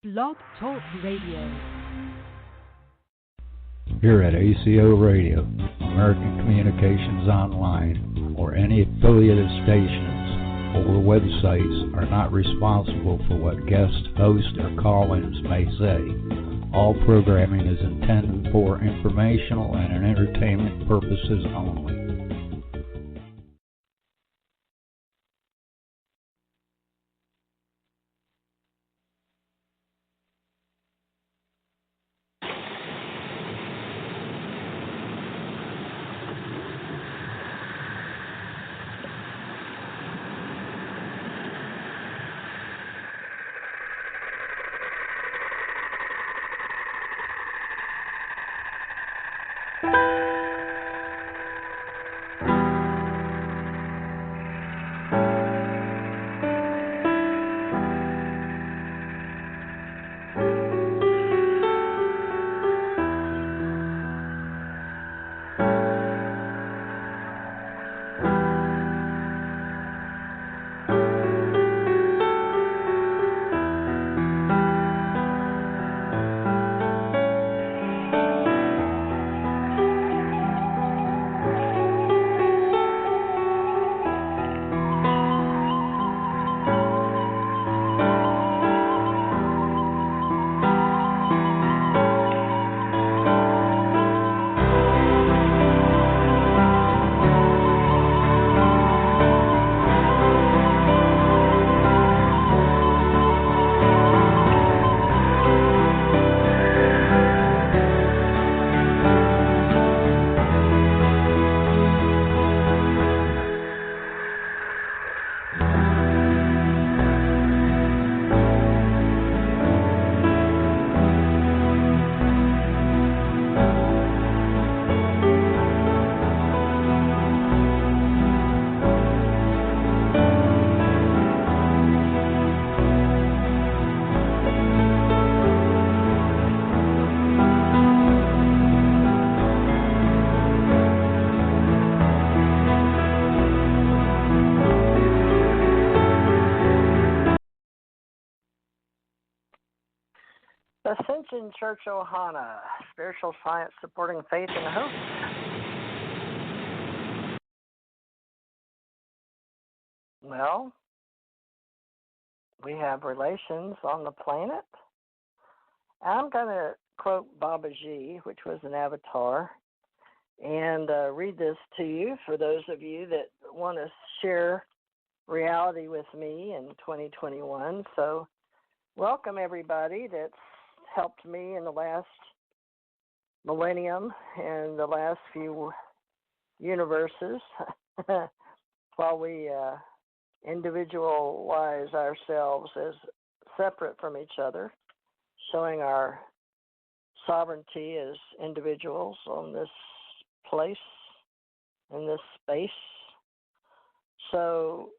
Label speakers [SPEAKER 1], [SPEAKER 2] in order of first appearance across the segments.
[SPEAKER 1] Blog Talk Radio.
[SPEAKER 2] Here at ACO Radio, American Communications Online, or any affiliated stations or websites are not responsible for what guest hosts or call-ins may say. All programming is intended for informational and entertainment purposes only.
[SPEAKER 3] Ascension Church Ohana, spiritual science supporting faith and hope. Well, we have relations on the planet. I'm going to quote Baba Gigi, which was an avatar, and read this to you for those of you that want to share reality with me in 2021. So welcome everybody that's helped me in the last millennium and the last few universes while we individualize ourselves as separate from each other, showing our sovereignty as individuals on this place, in this space. So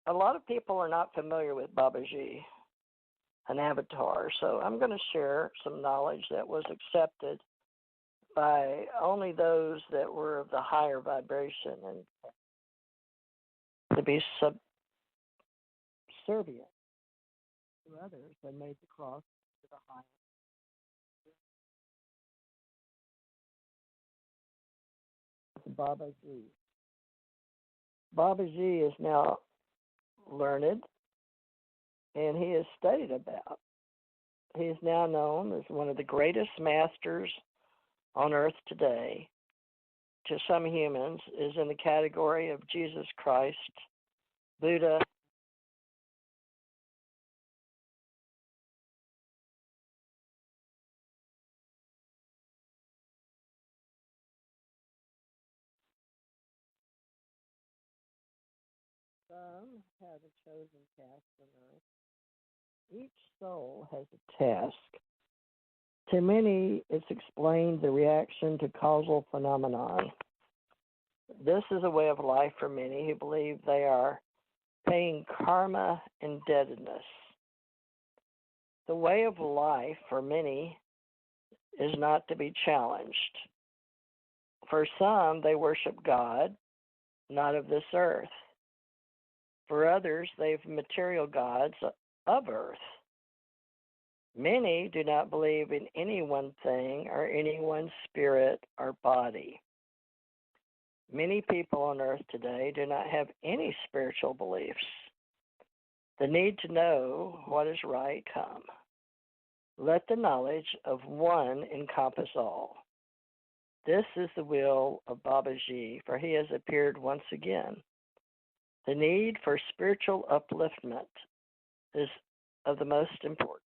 [SPEAKER 3] a lot of people are not familiar with Baba Gigi, an avatar. So I'm going to share some knowledge that was accepted by only those that were of the higher vibration and to be subservient to others and made the cross to the highest. Baba Gigi. Baba Gigi is now learned, and he is studied about. He is now known as one of the greatest masters on earth today. To some humans, is in the category of Jesus Christ, Buddha, some have a chosen task on earth. Each soul has a task. To many, it's explained the reaction to causal phenomenon. This is a way of life for many who believe they are paying karma indebtedness. The way of life for many is not to be challenged. For some, they worship God, not of this earth. For others, they've material gods of earth. Many do not believe in any one thing or any one spirit or body. Many people on earth today do not have any spiritual beliefs. The need to know what is right come. Let the knowledge of one encompass all. This is the will of Babaji, for he has appeared once again. The need for spiritual upliftment is of the most importance.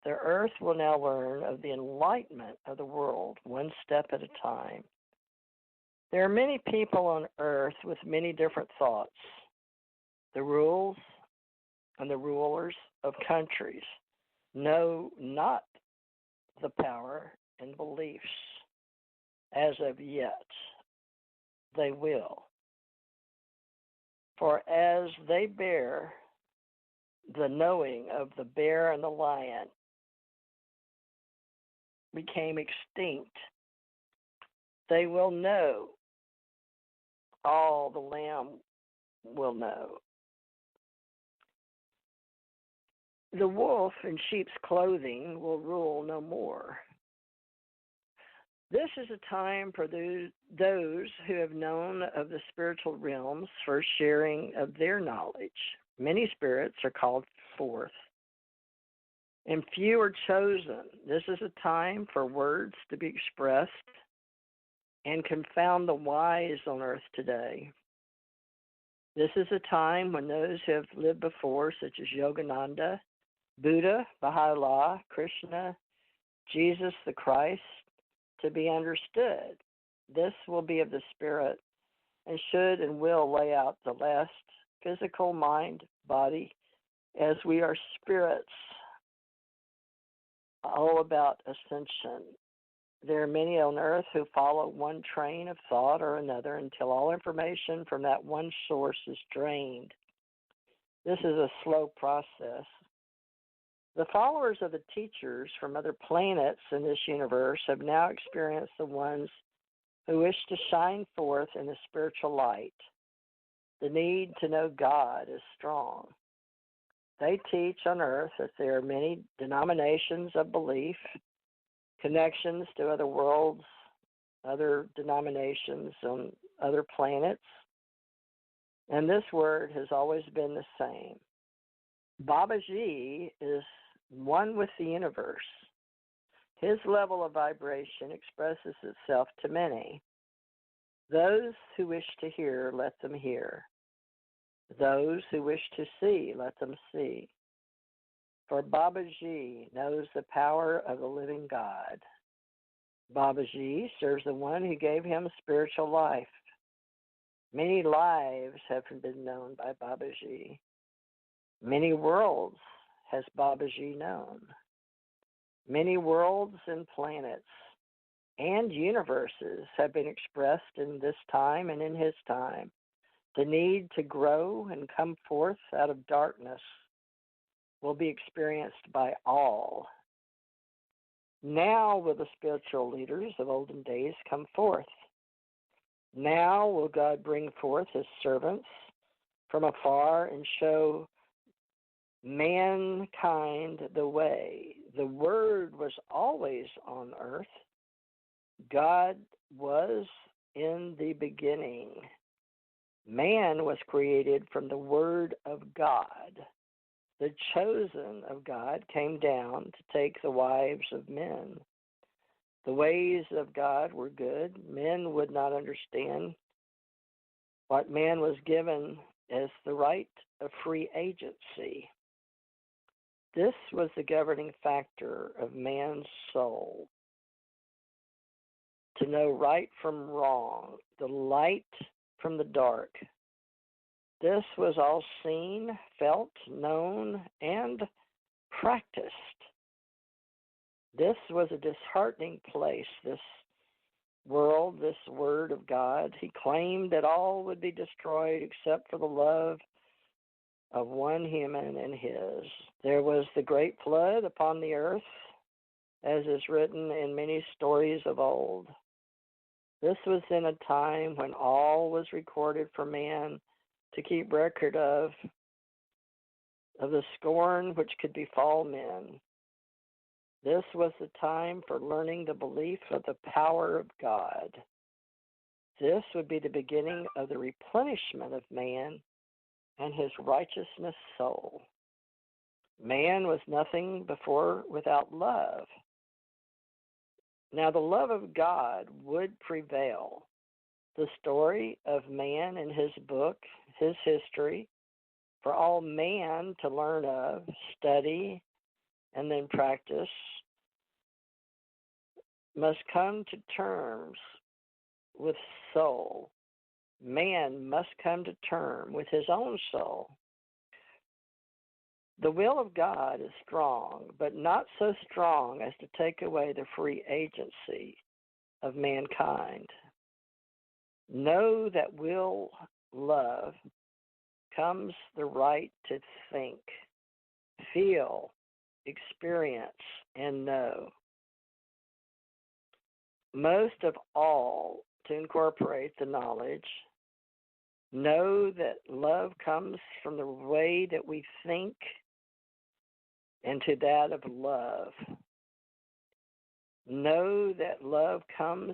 [SPEAKER 3] The earth will now learn of the enlightenment of the world, one step at a time. There are many people on earth with many different thoughts. The rules and the rulers of countries know not the power and beliefs as of yet. They will. For as they bear the knowing of the bear and the lion became extinct, they will know. All the lamb will know. The wolf in sheep's clothing will rule no more. This is a time for those who have known of the spiritual realms for sharing of their knowledge. Many spirits are called forth, and few are chosen. This is a time for words to be expressed and confound the wise on earth today. This is a time when those who have lived before, such as Yogananda, Buddha, Baha'u'llah, Krishna, Jesus the Christ, to be understood. This will be of the spirit and should and will lay out the last physical mind, body, as we are spirits, all about ascension. There are many on earth who follow one train of thought or another until all information from that one source is drained. This is a slow process. The followers of the teachers from other planets in this universe have now experienced the ones who wish to shine forth in the spiritual light. The need to know God is strong. They teach on earth that there are many denominations of belief, connections to other worlds, other denominations on other planets, and this word has always been the same. Babaji is one with the universe. His level of vibration expresses itself to many. Those who wish to hear, let them hear. Those who wish to see, let them see. For Babaji knows the power of the living God. Babaji serves the one who gave him spiritual life. Many lives have been known by Babaji. Many worlds has Babaji known. Many worlds and planets and universes have been expressed in this time and in his time. The need to grow and come forth out of darkness will be experienced by all. Now will the spiritual leaders of olden days come forth. Now will God bring forth his servants from afar and show mankind the way. The Word was always on earth. God was in the beginning. Man was created from the Word of God. The chosen of God came down to take the wives of men. The ways of God were good. Men would not understand what man was given as the right of free agency. This was the governing factor of man's soul. To know right from wrong, the light from the dark. This was all seen, felt, known, and practiced. This was a disheartening place, this world, this Word of God. He claimed that all would be destroyed except for the love of one human and his. There was the great flood upon the earth, as is written in many stories of old. This was in a time when all was recorded for man to keep record of. of the scorn which could befall men. This was the time for learning the belief of the power of God. This would be the beginning of the replenishment of man and his righteousness soul. Man was nothing before without love. Now the love of God would prevail. The story of man in his book, his history, for all man to learn of, study, and then practice, must come to terms with soul. Man must come to term with his own soul. The will of God is strong, but not so strong as to take away the free agency of mankind. Know that will love comes the right to think, feel, experience, and know. Most of all, to incorporate the knowledge, know that love comes from the way that we think and to that of love. Know that love comes,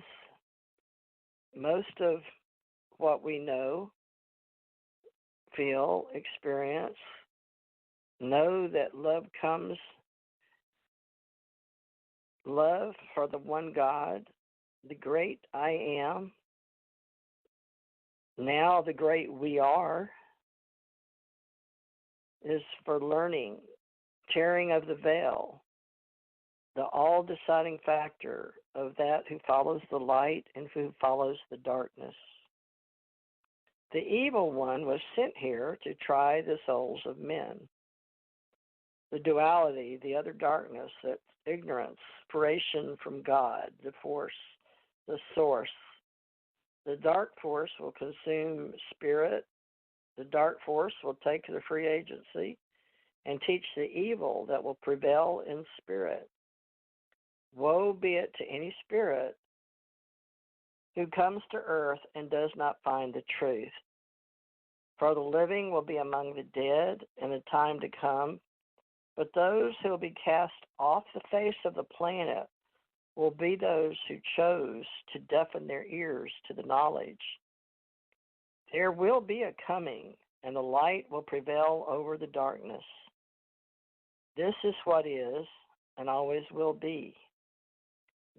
[SPEAKER 3] most of what we know, feel, experience, know that love comes, love for the one God, the great I am, now the great we are, is for learning, tearing of the veil, the all-deciding factor of that who follows the light and who follows the darkness. The evil one was sent here to try the souls of men. The duality, the other darkness, that's ignorance, separation from God, the force, the source. The dark force will consume spirit. The dark force will take the free agency and teach the evil that will prevail in spirit. Woe be it to any spirit who comes to earth and does not find the truth. For the living will be among the dead in the time to come, but those who will be cast off the face of the planet will be those who chose to deafen their ears to the knowledge. There will be a coming, and the light will prevail over the darkness. This is what is and always will be.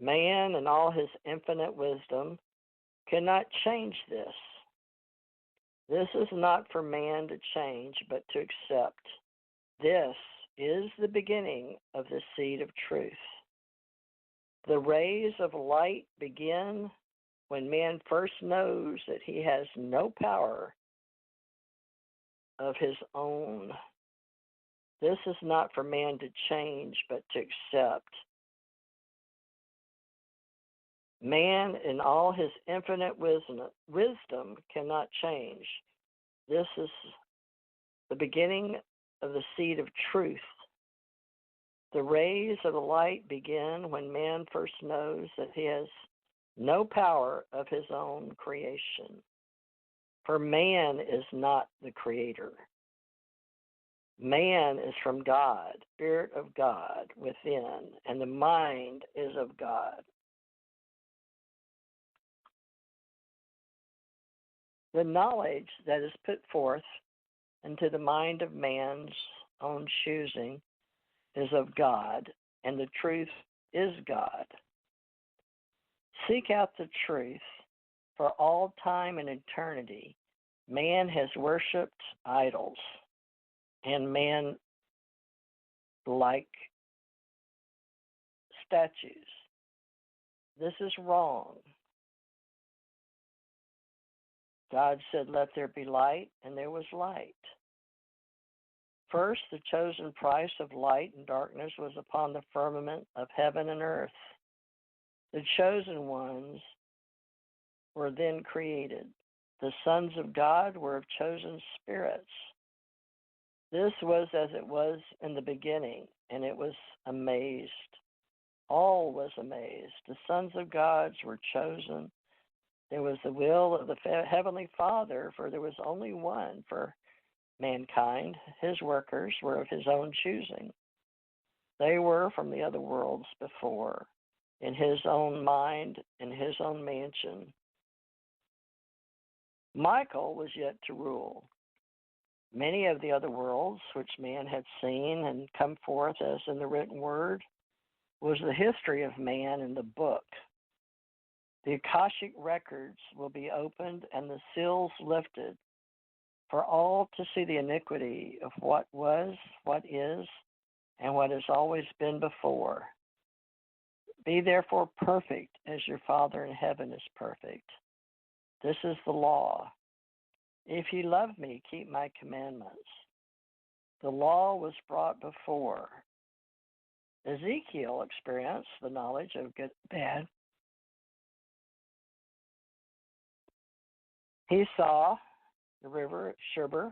[SPEAKER 3] Man, in all his infinite wisdom, cannot change this. This is not for man to change, but to accept. This is the beginning of the seed of truth. The rays of light begin when man first knows that he has no power of his own. This is not for man to change, but to accept. Man, in all his infinite wisdom, cannot change. This is the beginning of the seed of truth. The rays of the light begin when man first knows that he has no power of his own creation. For man is not the creator. Man is from God, Spirit of God within, and the mind is of God. The knowledge that is put forth into the mind of man's own choosing is of God, and the truth is God. Seek out the truth. For all time and eternity, man has worshipped idols and man like statues. This is wrong. God said, "Let there be light," and there was light. First, the chosen price of light and darkness was upon the firmament of heaven and earth. The chosen ones were then created. The sons of God were of chosen spirits. This was as it was in the beginning, and it was amazed. All was amazed. The sons of God were chosen. There was the will of the Heavenly Father, for there was only one. For mankind, his workers, were of his own choosing. They were from the other worlds before, in his own mind, in his own mansion. Michael was yet to rule. Many of the other worlds which man had seen and come forth as in the written word was the history of man in the book. The Akashic records will be opened and the seals lifted for all to see the iniquity of what was, what is, and what has always been before. Be therefore perfect as your Father in heaven is perfect. This is the law. If ye love me, keep my commandments. The law was brought before. Ezekiel experienced the knowledge of good and bad. He saw the river Shibber.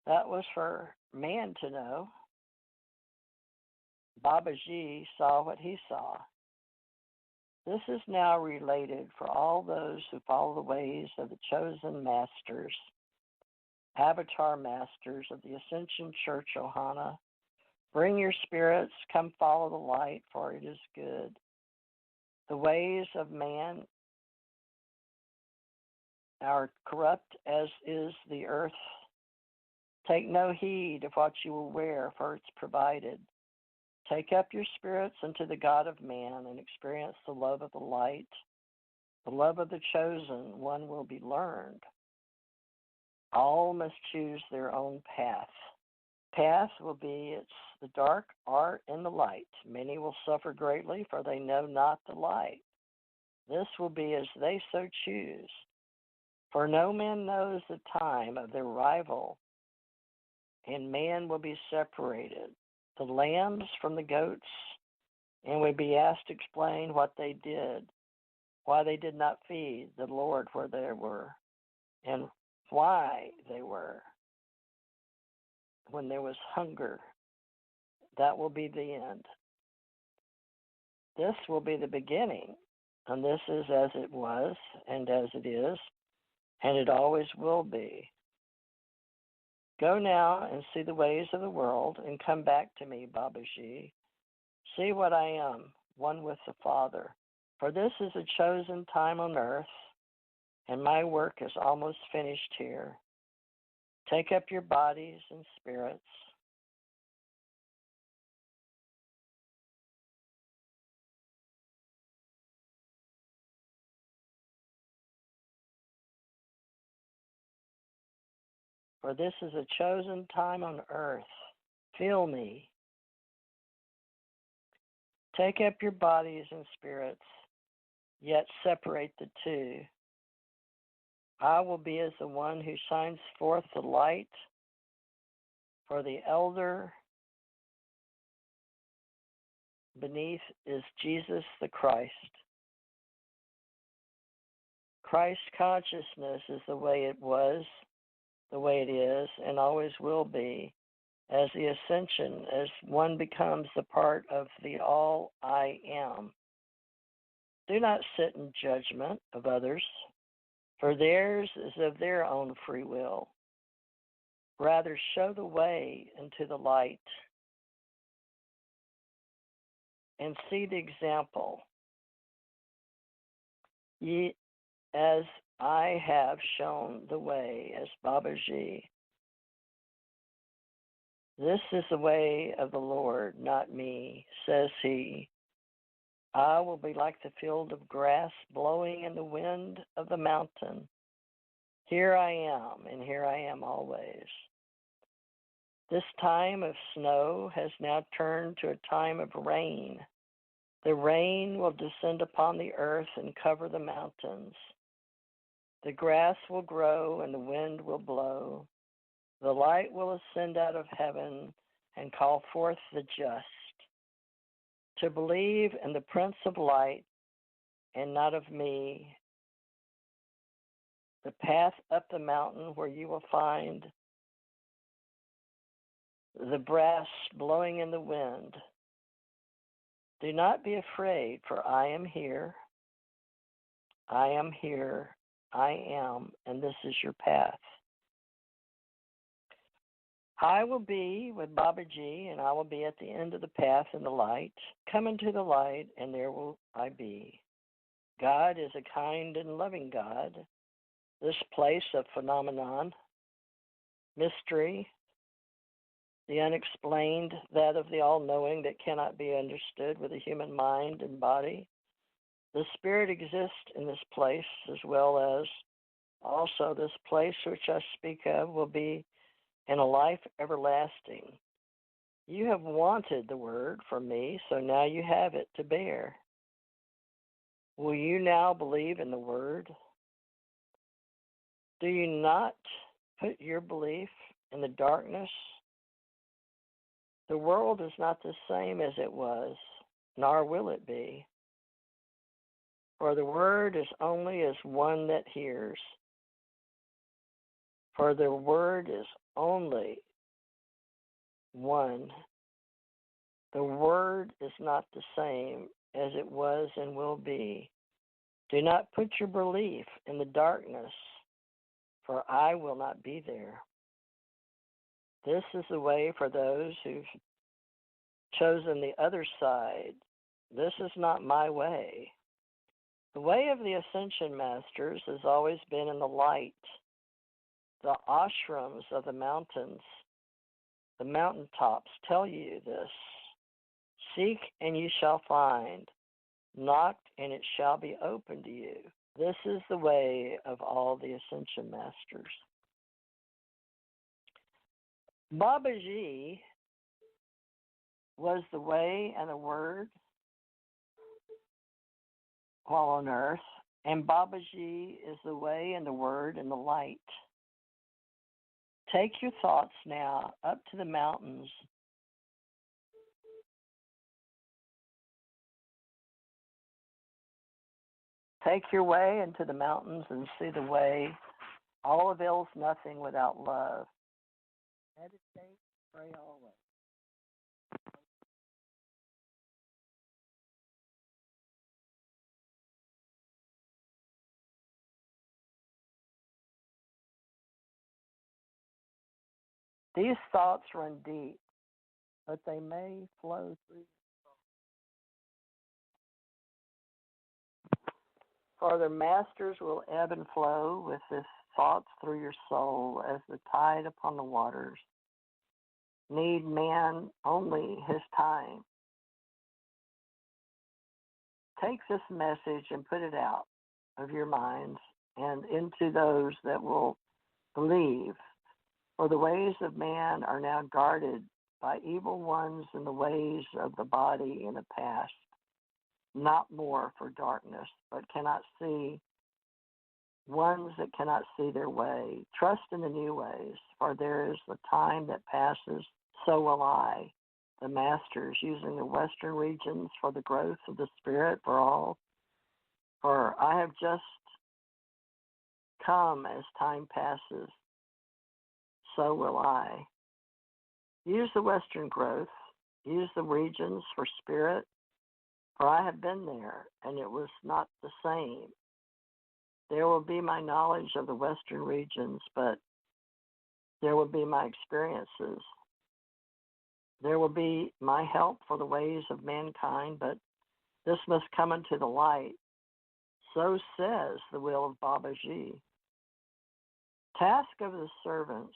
[SPEAKER 3] That was for man to know. Babaji saw what he saw. This is now related for all those who follow the ways of the chosen masters, avatar masters of the Ascension Church Ohana. Bring your spirits, come follow the light, for it is good. The ways of man are corrupt as is the earth. Take no heed of what you will wear, for it's provided. Take up your spirits unto the God of man and experience the love of the light. The love of the chosen one will be learned. All must choose their own path. Path will be it's the dark art and the light. Many will suffer greatly, for they know not the light. This will be as they so choose. For no man knows the time of their arrival, and man will be separated, the lambs from the goats, and will be asked to explain what they did, why they did not feed the Lord where they were, and why they were. When there was hunger, that will be the end. This will be the beginning, and this is as it was, and as it is, and it always will be. Go now and see the ways of the world, and come back to me, Babaji. See what I am, one with the Father. For this is a chosen time on earth, and my work is almost finished here. Take up your bodies and spirits. For this is a chosen time on earth. Feel me. Take up your bodies and spirits, yet separate the two. I will be as the one who shines forth the light, for the elder beneath is Jesus the Christ. Christ consciousness is the way it was, the way it is, and always will be, as the ascension, as one becomes the part of the all I am. Do not sit in judgment of others, for theirs is of their own free will. Rather show the way into the light and see the example. Ye, as I have shown the way as Babaji. This is the way of the Lord, not me, says he. I will be like the field of grass blowing in the wind of the mountain. Here I am, and here I am always. This time of snow has now turned to a time of rain. The rain will descend upon the earth and cover the mountains. The grass will grow and the wind will blow. The light will ascend out of heaven and call forth the just to believe in the Prince of Light and not of me. The path up the mountain where you will find the brass blowing in the wind. Do not be afraid, for I am here. I am here. I am, and this is your path. I will be with Baba G, and I will be at the end of the path in the light. Come into the light, and there will I be. God is a kind and loving God. This place of phenomenon, mystery, the unexplained, that of the all-knowing that cannot be understood with the human mind and body. The Spirit exists in this place, as well as also this place which I speak of will be in a life everlasting. You have wanted the word from me, so now you have it to bear. Will you now believe in the word? Do you not put your belief in the darkness? The world is not the same as it was, nor will it be. For the word is only as one that hears. For the word is only one. The word is not the same as it was and will be. Do not put your belief in the darkness, for I will not be there. This is the way for those who've chosen the other side. This is not my way. The way of the Ascension Masters has always been in the light. The ashrams of the mountains, the mountaintops tell you this. Seek and you shall find. Knock and it shall be open to you. This is the way of all the Ascension Masters. Babaji was the way and the word while on earth, and Babaji is the way and the word and the light. Take your thoughts now up to the mountains. Take your way into the mountains and see the way. All avails nothing without love. Meditate, pray always. These thoughts run deep, but they may flow through. For the masters will ebb and flow with this thoughts through your soul as the tide upon the waters. Need man only his time. Take this message and put it out of your minds and into those that will believe. For the ways of man are now guarded by evil ones in the ways of the body in the past. Not more for darkness, but cannot see, ones that cannot see their way. Trust in the new ways, for there is the time that passes, so will I. The masters using the western regions for the growth of the spirit for all. For I have just come as time passes, so will I. Use the western growth, use the regions for spirit, for I have been there, and it was not the same. There will be my knowledge of the western regions, but there will be my experiences. There will be my help for the ways of mankind, but this must come into the light. So says the will of Babaji. Task of the servants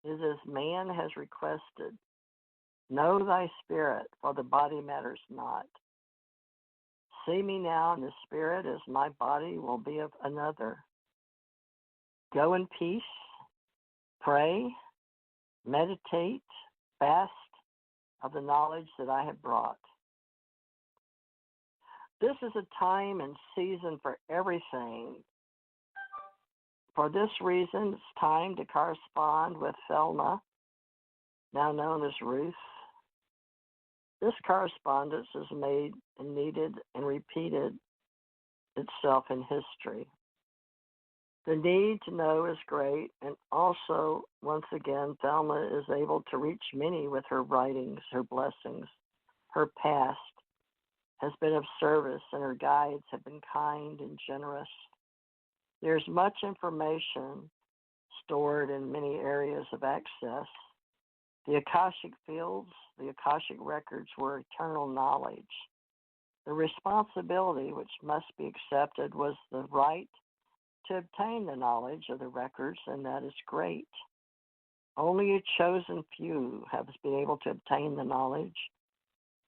[SPEAKER 3] is as man has requested. Know thy spirit, for the body matters not. See me now in the spirit as my body will be of another. Go in peace, pray, meditate, fast of the knowledge that I have brought. This is a time and season for everything. For this reason, it's time to correspond with Thelma, now known as Ruth. This correspondence is made and needed and repeated itself in history. The need to know is great, and also, once again, Thelma is able to reach many with her writings, her blessings. Her past has been of service, and her guides have been kind and generous. There's much information stored in many areas of access. The Akashic fields, the Akashic records were eternal knowledge. The responsibility which must be accepted was the right to obtain the knowledge of the records, and that is great. Only a chosen few have been able to obtain the knowledge.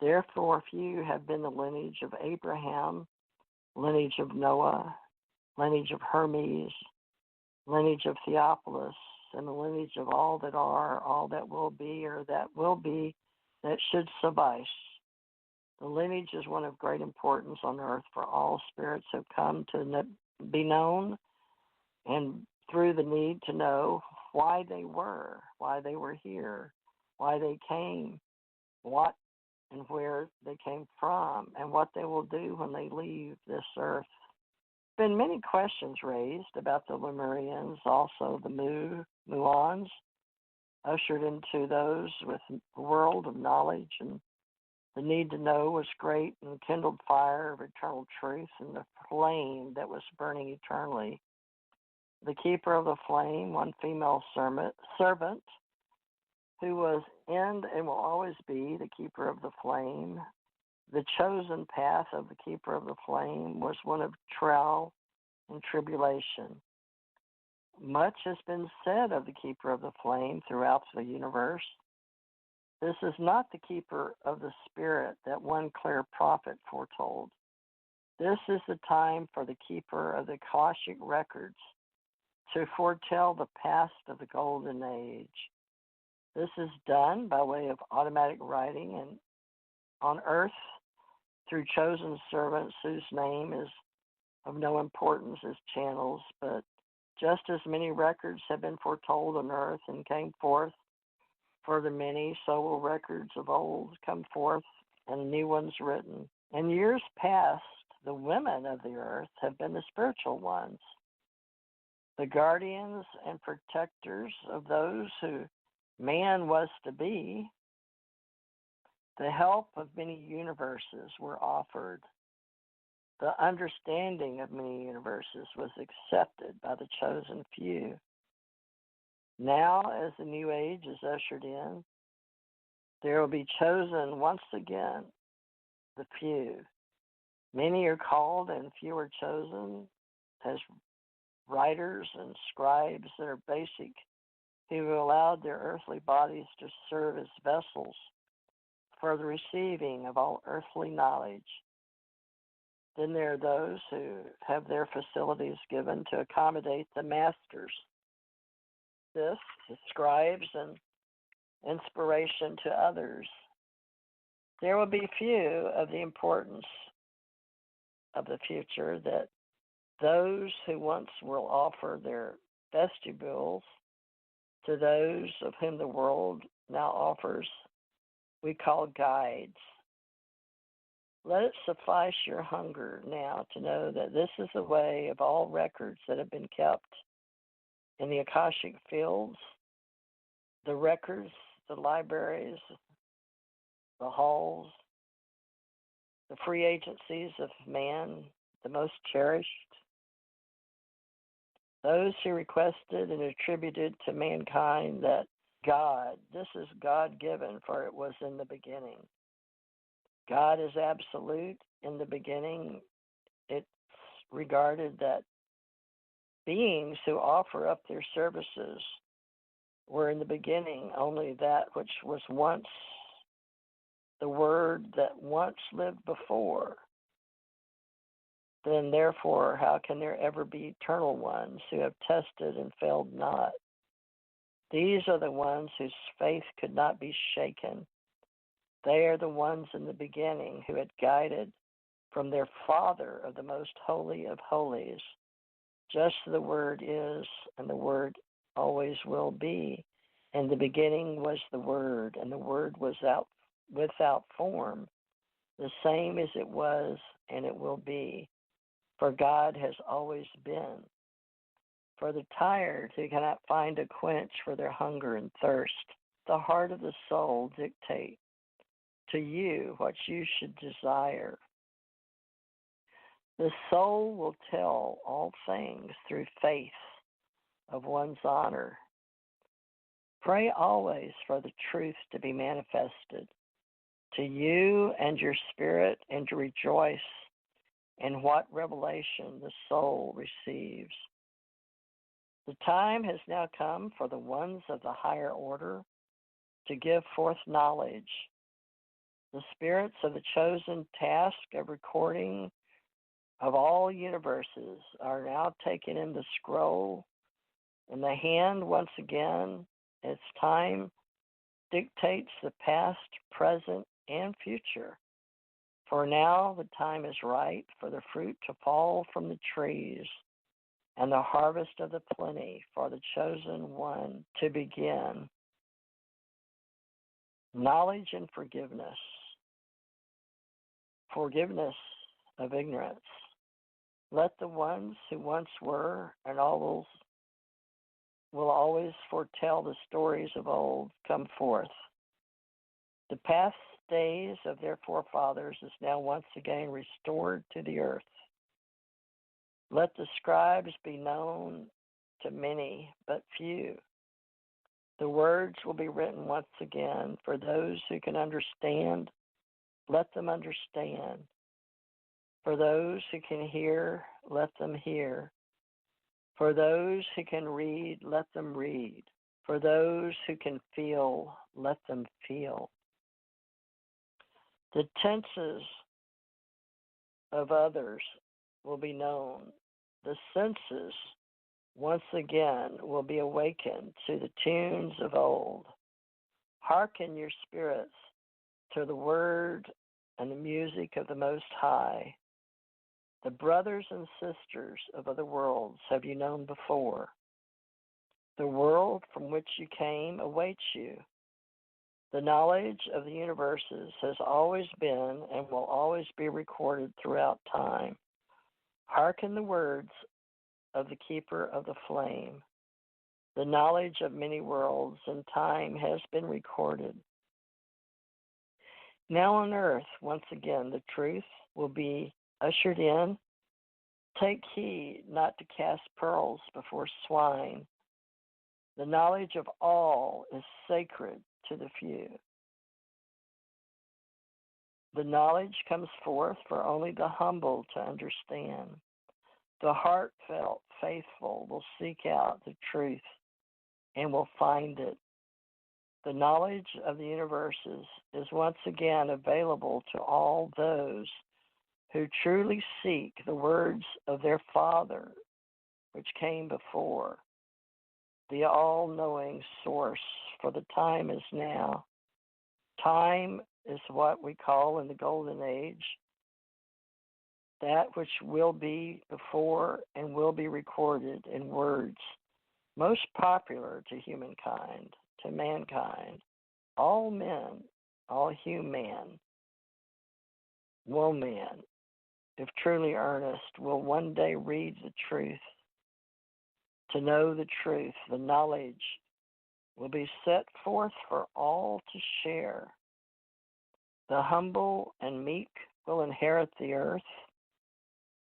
[SPEAKER 3] Therefore, few have been the lineage of Abraham, lineage of Noah, lineage of Hermes, lineage of Theophilus, and the lineage of all that are, all that will be, or that will be, that should suffice. The lineage is one of great importance on earth, for all spirits have come to be known, and through the need to know why they were here, why they came, what and where they came from, and what they will do when they leave this earth. There have been many questions raised about the Lemurians, also the Muons, ushered into those with a world of knowledge, and the need to know was great, and kindled fire of eternal truth and the flame that was burning eternally. The keeper of the flame, one female servant, who was and will always be the keeper of the flame. The chosen path of the keeper of the flame was one of trial and tribulation. Much has been said of the keeper of the flame throughout the universe. This is not the keeper of the spirit that one clear prophet foretold. This is the time for the keeper of the Akashic records to foretell the past of the golden age. This is done by way of automatic writing and on earth through chosen servants whose name is of no importance as channels, but just as many records have been foretold on earth and came forth for the many, so will records of old come forth and new ones written. In years past, the women of the earth have been the spiritual ones, the guardians and protectors of those who man was to be. The help of many universes were offered. The understanding of many universes was accepted by the chosen few. Now, as the new age is ushered in, there will be chosen once again the few. Many are called and few are chosen as writers and scribes that are basic, who allowed their earthly bodies to serve as vessels for the receiving of all earthly knowledge. Then there are those who have their facilities given to accommodate the masters. This, the scribes and inspiration to others. There will be few of the importance of the future that those who once will offer their vestibules to those of whom the world now offers, we call guides. Let it suffice your hunger now to know that this is the way of all records that have been kept in the Akashic fields, the records, the libraries, the halls, the free agencies of man, the most cherished. Those who requested and attributed to mankind that God, this is God-given, for it was in the beginning. God is absolute. In the beginning, it's regarded that beings who offer up their services were in the beginning only that which was once the word that once lived before. Then therefore, how can there ever be eternal ones who have tested and failed not? These are the ones whose faith could not be shaken. They are the ones in the beginning who had guided from their Father of the most holy of holies. Just the Word is, and the Word always will be. In the beginning was the Word, and the Word was without form, the same as it was, and it will be. For God has always been. For the tired who cannot find a quench for their hunger and thirst, the heart of the soul dictate to you what you should desire. The soul will tell all things through faith of one's honor. Pray always for the truth to be manifested to you and your spirit, and to rejoice in what revelation the soul receives. The time has now come for the ones of the higher order to give forth knowledge. The spirits of the chosen task of recording of all universes are now taken in the scroll in the hand once again. Its time dictates the past, present, and future. For now the time is right for the fruit to fall from the trees and the harvest of the plenty for the chosen one to begin. Knowledge and forgiveness. Forgiveness of ignorance. Let the ones who once were and always will always foretell the stories of old come forth. The past days of their forefathers is now once again restored to the earth. Let the scribes be known to many, but few. The words will be written once again for those who can understand. Let them understand. For those who can hear, let them hear. For those who can read, let them read. For those who can feel, let them feel. The tenses of others will be known. The senses once again will be awakened to the tunes of old. Hearken your spirits to the word and the music of the Most High. The brothers and sisters of other worlds have you known before. The world from which you came awaits you. The knowledge of the universes has always been and will always be recorded throughout time. Hearken the words of the keeper of the flame. The knowledge of many worlds and time has been recorded. Now on earth, once again, the truth will be ushered in. Take heed not to cast pearls before swine. The knowledge of all is sacred to the few. The knowledge comes forth for only the humble to understand. The heartfelt faithful will seek out the truth and will find it. The knowledge of the universes is once again available to all those who truly seek the words of their Father, which came before, the all-knowing source, for the time is now. Time is what we call in the Golden Age that which will be before and will be recorded in words most popular to humankind, to mankind. All men, all human, woman, if truly earnest, will one day read the truth. To know the truth, the knowledge will be set forth for all to share. The humble and meek will inherit the earth.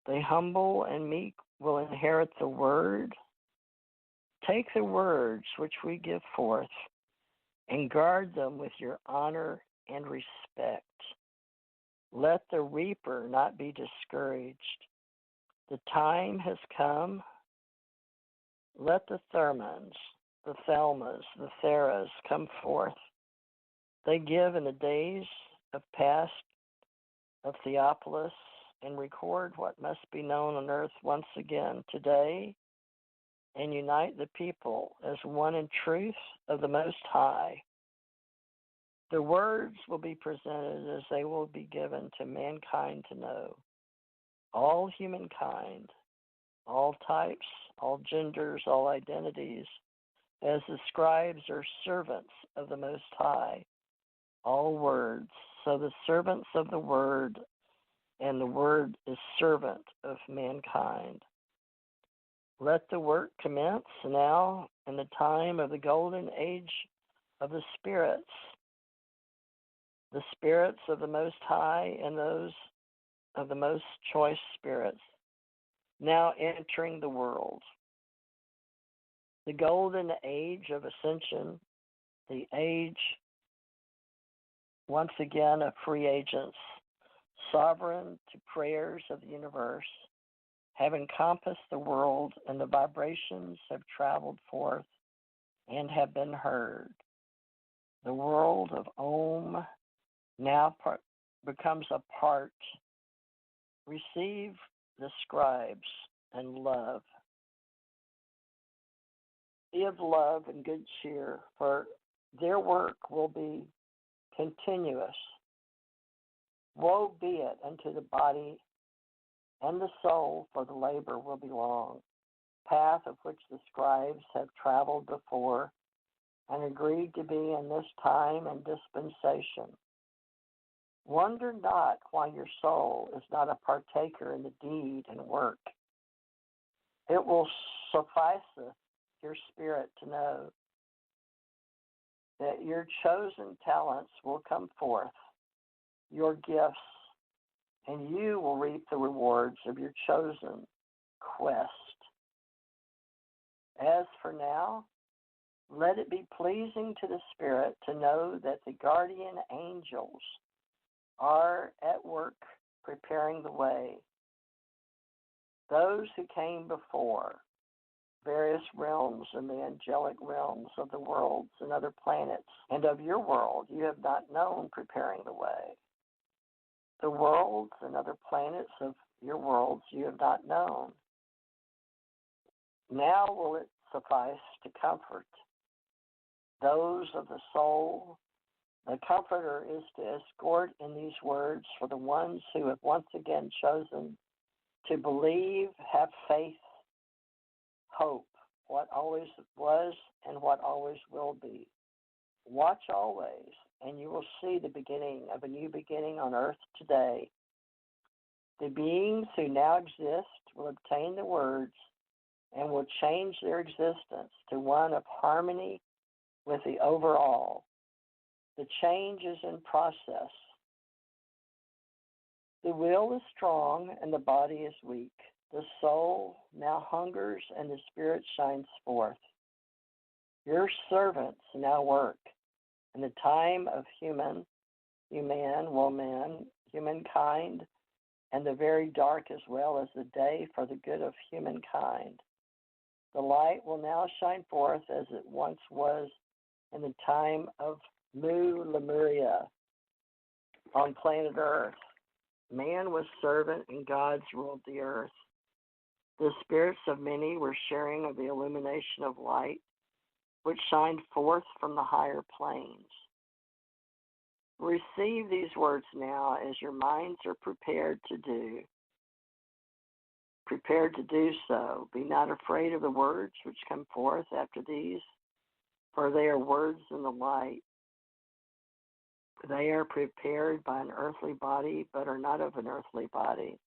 [SPEAKER 3] The humble and meek will inherit the word. Take the words which we give forth and guard them with your honor and respect. Let the reaper not be discouraged. The time has come. Let the Thermans, the Thelmas, the Theras come forth. They give in the days of past of Theopolis and record what must be known on earth once again today and unite the people as one in truth of the Most High. The words will be presented as they will be given to mankind to know. All humankind, all types, all genders, all identities, as the scribes are servants of the Most High, all words. So the servants of the Word, and the Word is servant of mankind. Let the work commence now in the time of the golden age of the spirits of the Most High and those of the most choice spirits, now entering the world. The golden age of ascension the age, once again, of free agents, sovereign to prayers of the universe, have encompassed the world, and the vibrations have traveled forth and have been heard. The world of Om now becomes a part. Receive the scribes and love. Be of love and good cheer, for their work will be continuous. Woe be it unto the body and the soul, for the labor will be long, path of which the scribes have traveled before and agreed to be in this time and dispensation. Wonder not why your soul is not a partaker in the deed and work. It will sufficeth your spirit to know that your chosen talents will come forth, your gifts, and you will reap the rewards of your chosen quest. As for now, let it be pleasing to the Spirit to know that the guardian angels are at work preparing the way. Those who came before, various realms and the angelic realms of the worlds and other planets and of your world, you have not known preparing the way. The worlds and other planets of your worlds you have not known. Now will it suffice to comfort those of the soul. The Comforter is to escort in these words for the ones who have once again chosen to believe, have faith, hope, what always was and what always will be. Watch always, and you will see the beginning of a new beginning on earth today. The beings who now exist will obtain the words and will change their existence to one of harmony with the overall. The change is in process. The will is strong and the body is weak. The soul now hungers and the spirit shines forth. Your servants now work in the time of humankind, and the very dark as well as the day for the good of humankind. The light will now shine forth as it once was in the time of Mu Lemuria on planet Earth. Man was servant and gods ruled the earth. The spirits of many were sharing of the illumination of light, which shined forth from the higher planes. Receive these words now as your minds are prepared to do so. Be not afraid of the words which come forth after these, for they are words in the light. They are prepared by an earthly body, but are not of an earthly body.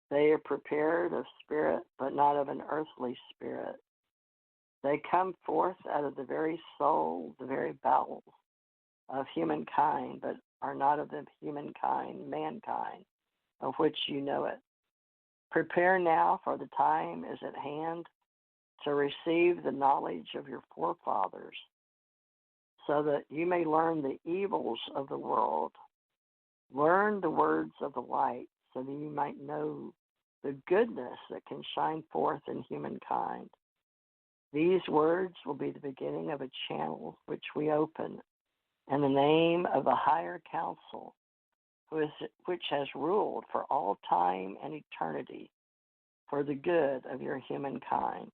[SPEAKER 3] They are prepared of spirit, but not of an earthly spirit. They come forth out of the very soul, the very bowels of humankind, but are not of the mankind, of which you know it. Prepare now, for the time is at hand to receive the knowledge of your forefathers, so that you may learn the evils of the world. Learn the words of the light, so that you might know the goodness that can shine forth in humankind. These words will be the beginning of a channel which we open in the name of the higher council, which has ruled for all time and eternity for the good of your humankind.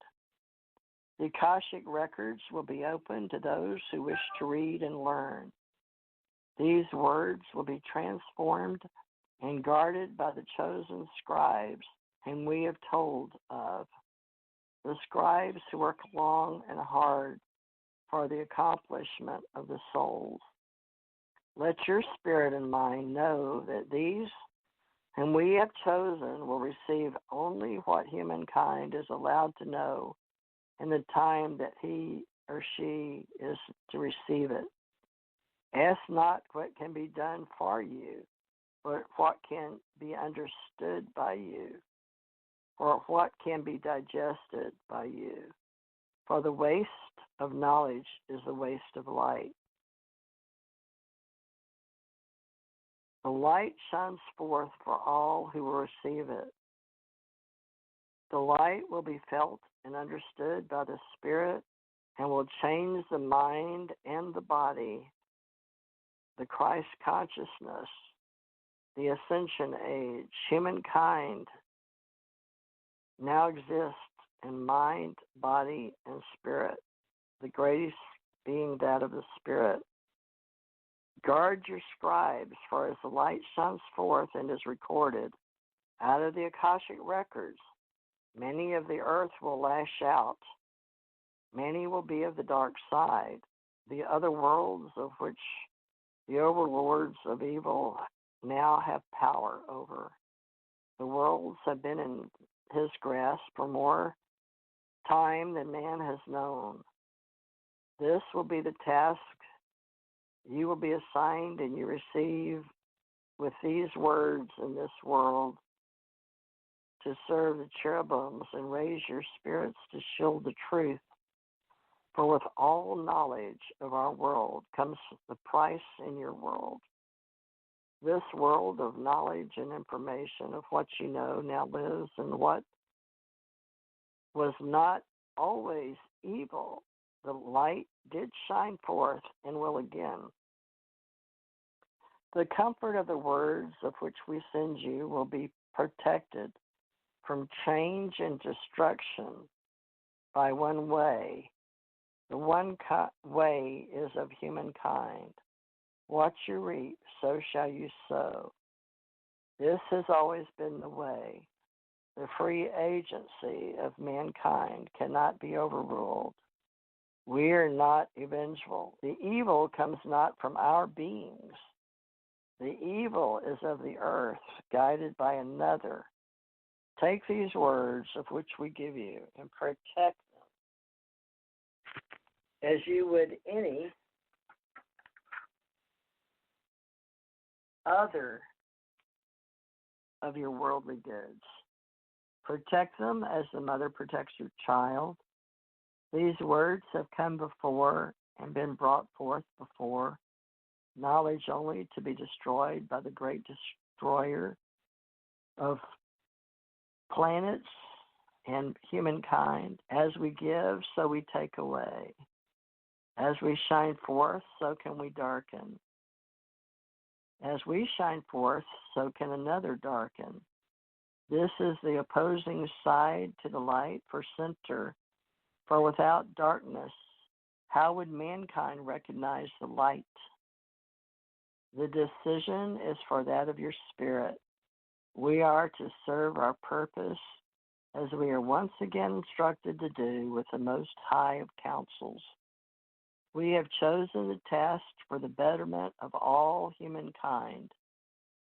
[SPEAKER 3] The Akashic records will be open to those who wish to read and learn. These words will be transformed and guarded by the chosen scribes whom we have told of. The scribes who work long and hard for the accomplishment of the souls. Let your spirit and mind know that these whom we have chosen will receive only what humankind is allowed to know in the time that he or she is to receive it. Ask not what can be done for you, but what can be understood by you, or what can be digested by you. For the waste of knowledge is the waste of light. The light shines forth for all who will receive it. The light will be felt and understood by the Spirit and will change the mind and the body. The Christ consciousness, the Ascension Age, humankind now exists in mind, body, and spirit, the greatest being that of the Spirit. Guard your scribes, for as the light shines forth and is recorded out of the Akashic records, many of the earth will lash out. Many will be of the dark side, the other worlds of which the overlords of evil now have power over. The worlds have been in his grasp for more time than man has known. This will be the task you will be assigned, and you receive with these words in this world to serve the cherubims and raise your spirits to shield the truth. For with all knowledge of our world comes the price in your world. This world of knowledge and information of what you know now lives in what was not always evil. The light did shine forth and will again. The comfort of the words of which we send you will be protected from change and destruction by one way. The one way is of humankind. What you reap, so shall you sow. This has always been the way. The free agency of mankind cannot be overruled. We are not vengeful. The evil comes not from our beings. The evil is of the earth, guided by another. Take these words of which we give you and protect them as you would any other of your worldly goods. Protect them as the mother protects her child. These words have come before and been brought forth before, knowledge only to be destroyed by the great destroyer of planets and humankind. As we give, so we take away. As we shine forth, so can we darken. As we shine forth, so can another darken. This is the opposing side to the light for center. For without darkness, how would mankind recognize the light? The decision is for that of your spirit. We are to serve our purpose as we are once again instructed to do with the most high of counsels. We have chosen the task for the betterment of all humankind.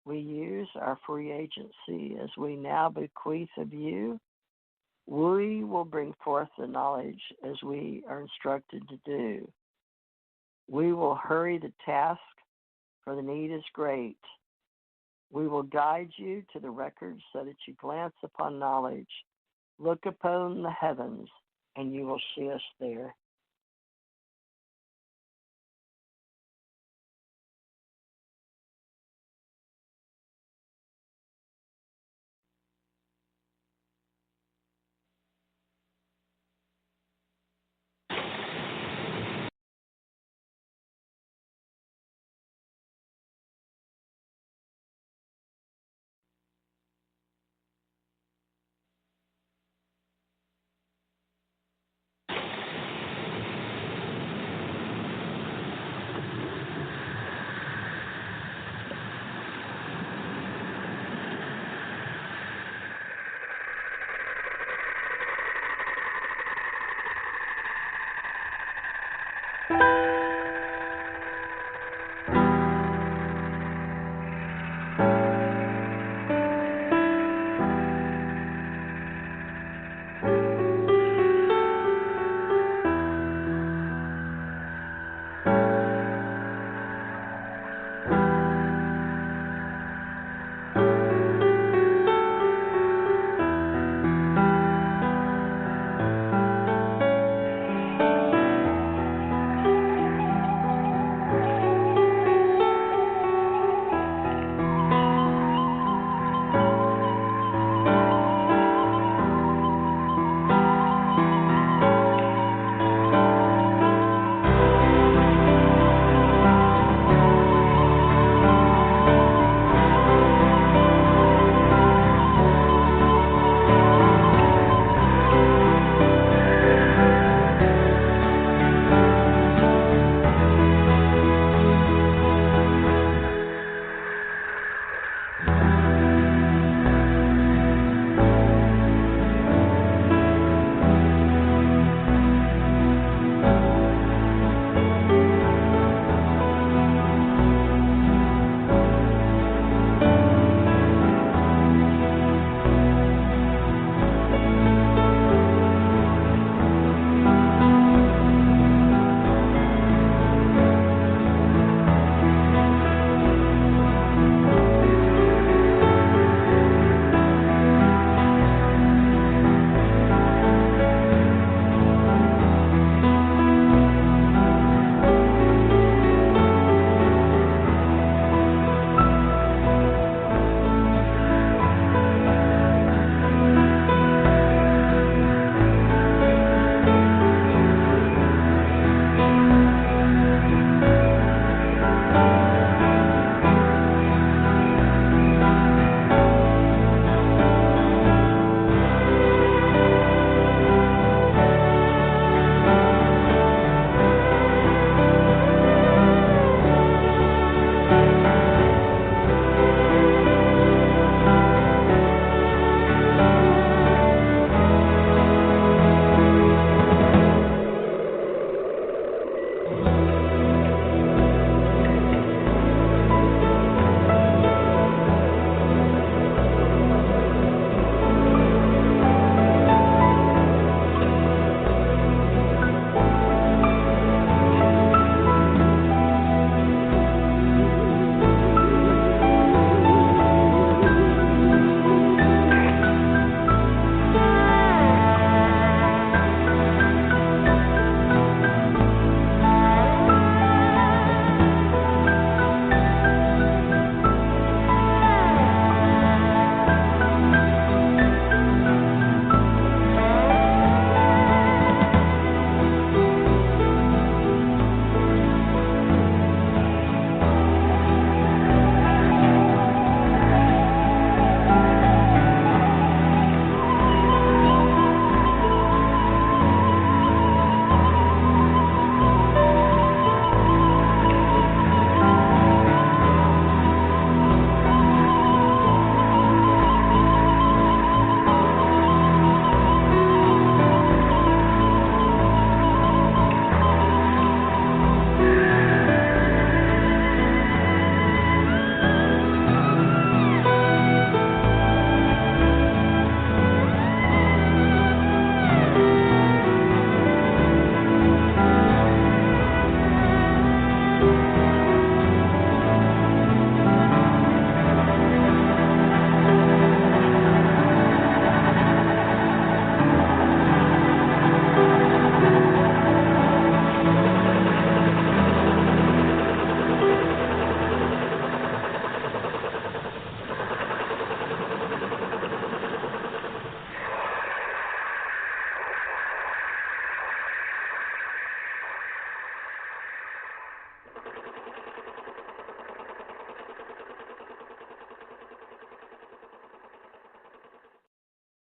[SPEAKER 3] We use our free agency as we now bequeath of you. We will bring forth the knowledge as we are instructed to do. We will hurry the task, for the need is great. We will guide you to the records so that you glance upon knowledge. Look upon the heavens, and you will see us there.